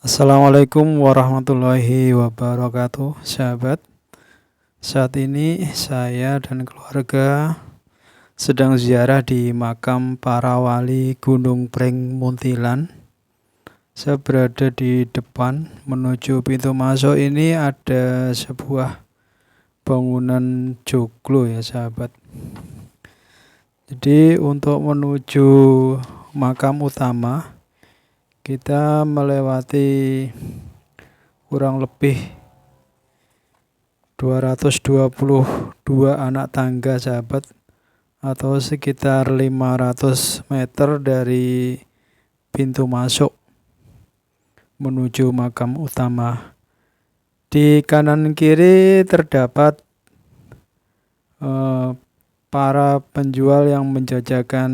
Assalamualaikum warahmatullahi wabarakatuh, sahabat. Saat ini saya dan keluarga sedang ziarah di makam para wali Gunung Preng Muntilan. Saya berada di depan, menuju pintu masuk ini ada sebuah bangunan joglo ya sahabat. Jadi untuk menuju makam utama kita melewati kurang lebih 222 anak tangga sahabat, atau sekitar 500 meter dari pintu masuk menuju makam utama. Di kanan kiri terdapat para penjual yang menjajakan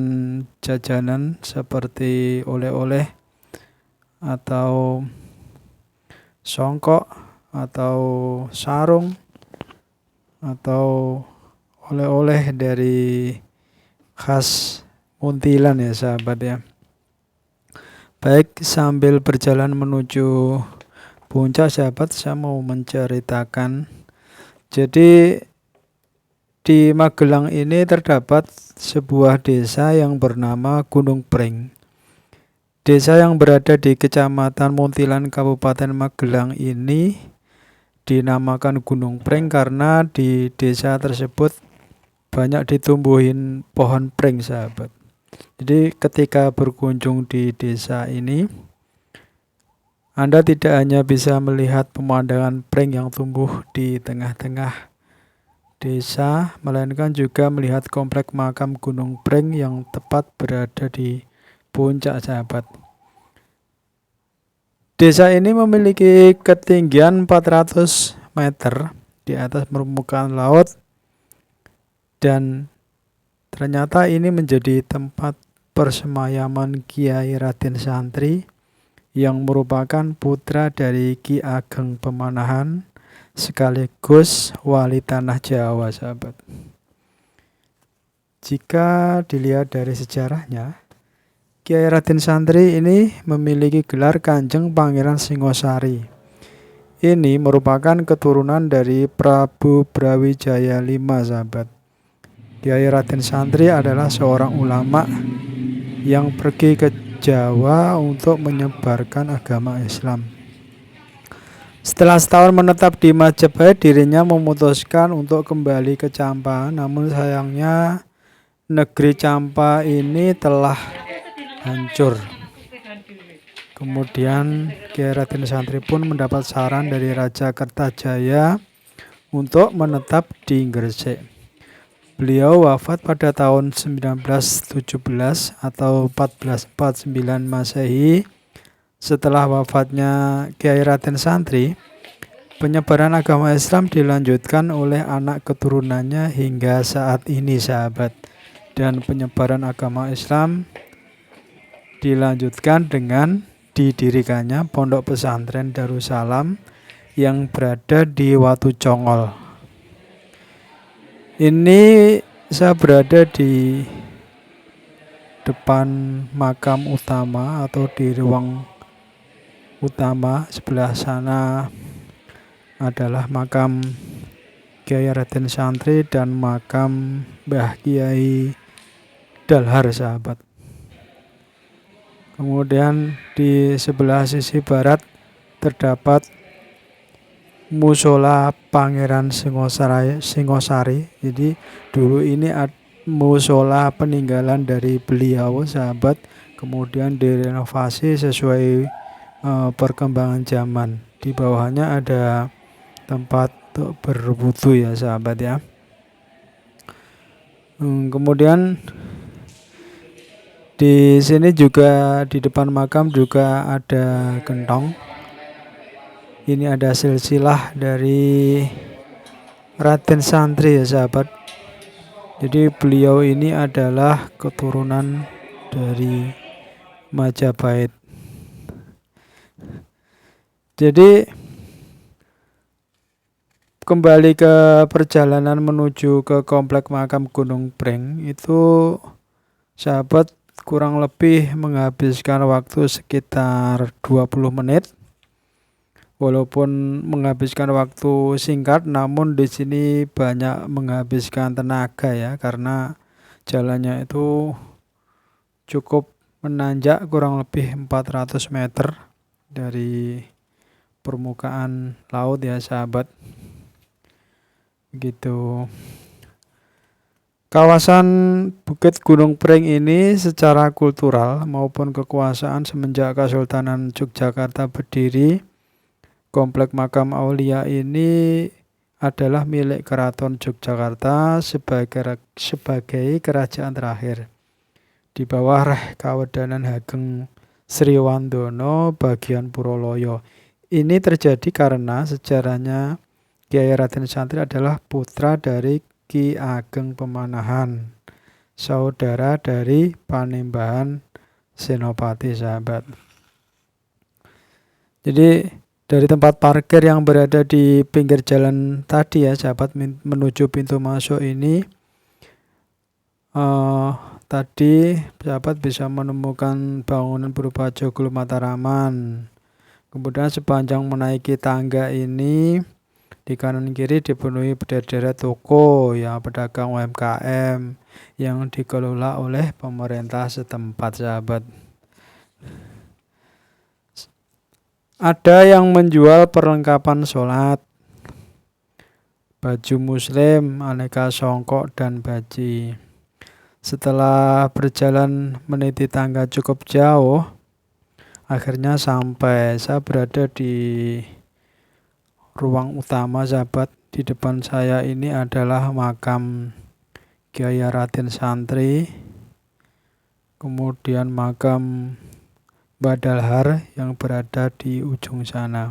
jajanan seperti oleh-oleh atau songkok atau sarung atau oleh-oleh dari khas Muntilan ya sahabat ya. Baik, sambil berjalan menuju puncak sahabat, saya mau menceritakan. Jadi di Magelang ini terdapat sebuah desa yang bernama Gunung Preng. Desa yang berada di Kecamatan Muntilan, Kabupaten Magelang ini dinamakan Gunung Preng karena di desa tersebut banyak ditumbuhin pohon preng sahabat. Jadi ketika berkunjung di desa ini, Anda tidak hanya bisa melihat pemandangan preng yang tumbuh di tengah-tengah desa, melainkan juga melihat komplek makam Gunung Preng yang tepat berada di puncak sahabat. Desa ini memiliki ketinggian 400 meter di atas permukaan laut, dan ternyata ini menjadi tempat persemayaman Kiai Raden Santri yang merupakan putra dari Ki Ageng Pemanahan sekaligus wali tanah Jawa sahabat. Jika dilihat dari sejarahnya, Kiai Raden Santri ini memiliki gelar Kanjeng Pangeran Singosari. Ini merupakan keturunan dari Prabu Brawijaya V sahabat. Kiai Raden Santri adalah seorang ulama yang pergi ke Jawa untuk menyebarkan agama Islam. Setelah setahun menetap di Majapahit, dirinya memutuskan untuk kembali ke Campa. Namun sayangnya negeri Campa ini telah hancur. Kemudian Kiai Raden Santri pun mendapat saran dari Raja Kertajaya untuk menetap di Gresik. Beliau wafat pada tahun 1917 atau 1449 Masehi. Setelah wafatnya Kiai Raden Santri, penyebaran agama Islam dilanjutkan oleh anak keturunannya hingga saat ini sahabat. Dan penyebaran agama Islam dilanjutkan dengan didirikannya Pondok Pesantren Darussalam yang berada di Watu Congol. Ini saya berada di depan makam utama atau di ruang utama. Sebelah sana adalah makam Kiai Raden Santri dan makam Mbah Kiai Dalhar sahabat. Kemudian di sebelah sisi barat terdapat Musola Pangeran Singosari. Jadi dulu ini musola peninggalan dari beliau sahabat, kemudian direnovasi sesuai perkembangan zaman. Di bawahnya ada tempat untuk berwudu ya sahabat ya. Kemudian di sini juga di depan makam juga ada gentong. Ini ada silsilah dari Raden Santri ya sahabat. Jadi beliau ini adalah keturunan dari Majapahit. Jadi kembali ke perjalanan menuju ke komplek makam Gunung Preng itu sahabat kurang lebih menghabiskan waktu sekitar 20 menit. Walaupun menghabiskan waktu singkat, namun di sini banyak menghabiskan tenaga ya, karena jalannya itu cukup menanjak kurang lebih 400 meter dari permukaan laut ya sahabat. Gitu. Kawasan Bukit Gunung Pring ini secara kultural maupun kekuasaan semenjak Kesultanan Yogyakarta berdiri, Komplek Makam Aulia ini adalah milik Keraton Yogyakarta sebagai kerajaan terakhir di bawah Reh Kawedanan Hageng Sriwandono bagian Puroloyo. Ini terjadi karena sejarahnya Kiai Raden Santri adalah putra dari Ki Ageng Pemanahan, saudara dari Panembahan Senopati sahabat. Jadi dari tempat parkir yang berada di pinggir jalan tadi ya sahabat, menuju pintu masuk ini tadi sahabat bisa menemukan bangunan berupa Joglo Mataraman. Kemudian sepanjang menaiki tangga ini di kanan kiri dipenuhi berderet toko ya pedagang UMKM yang dikelola oleh pemerintah setempat sahabat. Ada yang menjual perlengkapan sholat, baju muslim, aneka songkok dan baji. Setelah berjalan meniti tangga cukup jauh, akhirnya sampai. Saya berada di ruang utama sahabat. Di depan saya ini adalah makam Kiai Raden Santri, kemudian makam Badalhar yang berada di ujung sana.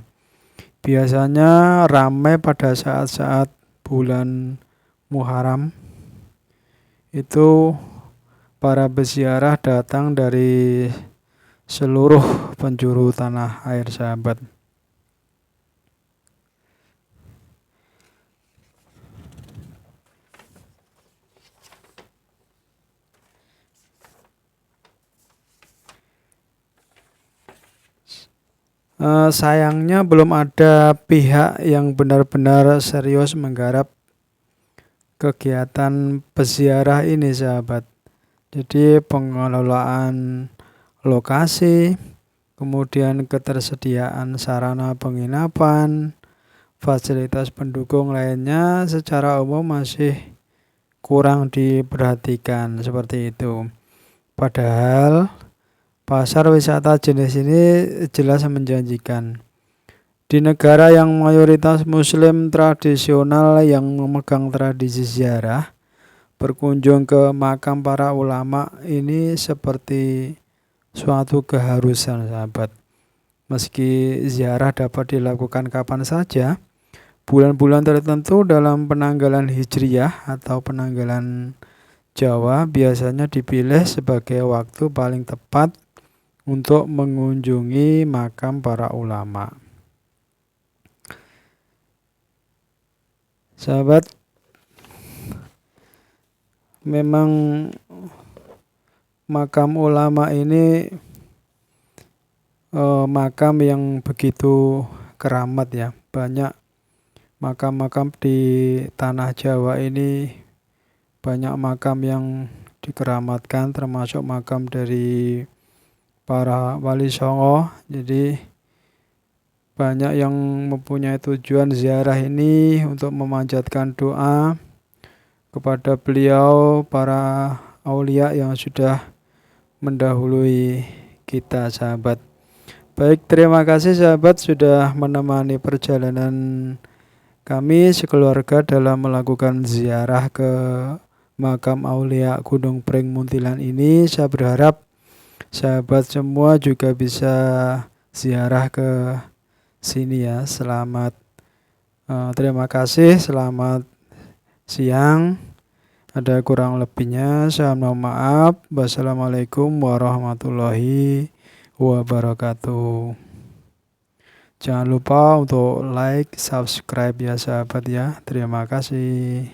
Biasanya ramai pada saat-saat bulan Muharram. Itu para peziarah datang dari seluruh penjuru tanah air sahabat. Sayangnya belum ada pihak yang benar-benar serius menggarap kegiatan peziarah ini sahabat. Jadi pengelolaan lokasi, kemudian ketersediaan sarana penginapan, fasilitas pendukung lainnya secara umum masih kurang diperhatikan seperti itu. Padahal pasar wisata jenis ini jelas menjanjikan. Di negara yang mayoritas muslim tradisional yang memegang tradisi ziarah, berkunjung ke makam para ulama ini seperti suatu keharusan sahabat. Meski ziarah dapat dilakukan kapan saja, bulan-bulan tertentu dalam penanggalan Hijriyah atau penanggalan Jawa biasanya dipilih sebagai waktu paling tepat untuk mengunjungi makam para ulama. Sahabat, memang makam ulama ini makam yang begitu keramat ya. Banyak makam-makam di tanah Jawa ini, banyak makam yang dikeramatkan, termasuk makam dari para wali songo. Jadi banyak yang mempunyai tujuan ziarah ini untuk memanjatkan doa kepada beliau, para aulia yang sudah mendahului kita sahabat. Baik, terima kasih sahabat sudah menemani perjalanan kami sekeluarga dalam melakukan ziarah ke makam aulia Gunung Pring Muntilan ini. Saya berharap sahabat semua juga bisa ziarah ke sini ya. Terima kasih, selamat siang. Ada kurang lebihnya saya mohon maaf. Wassalamualaikum warahmatullahi wabarakatuh. Jangan lupa untuk like, subscribe ya sahabat ya. Terima kasih.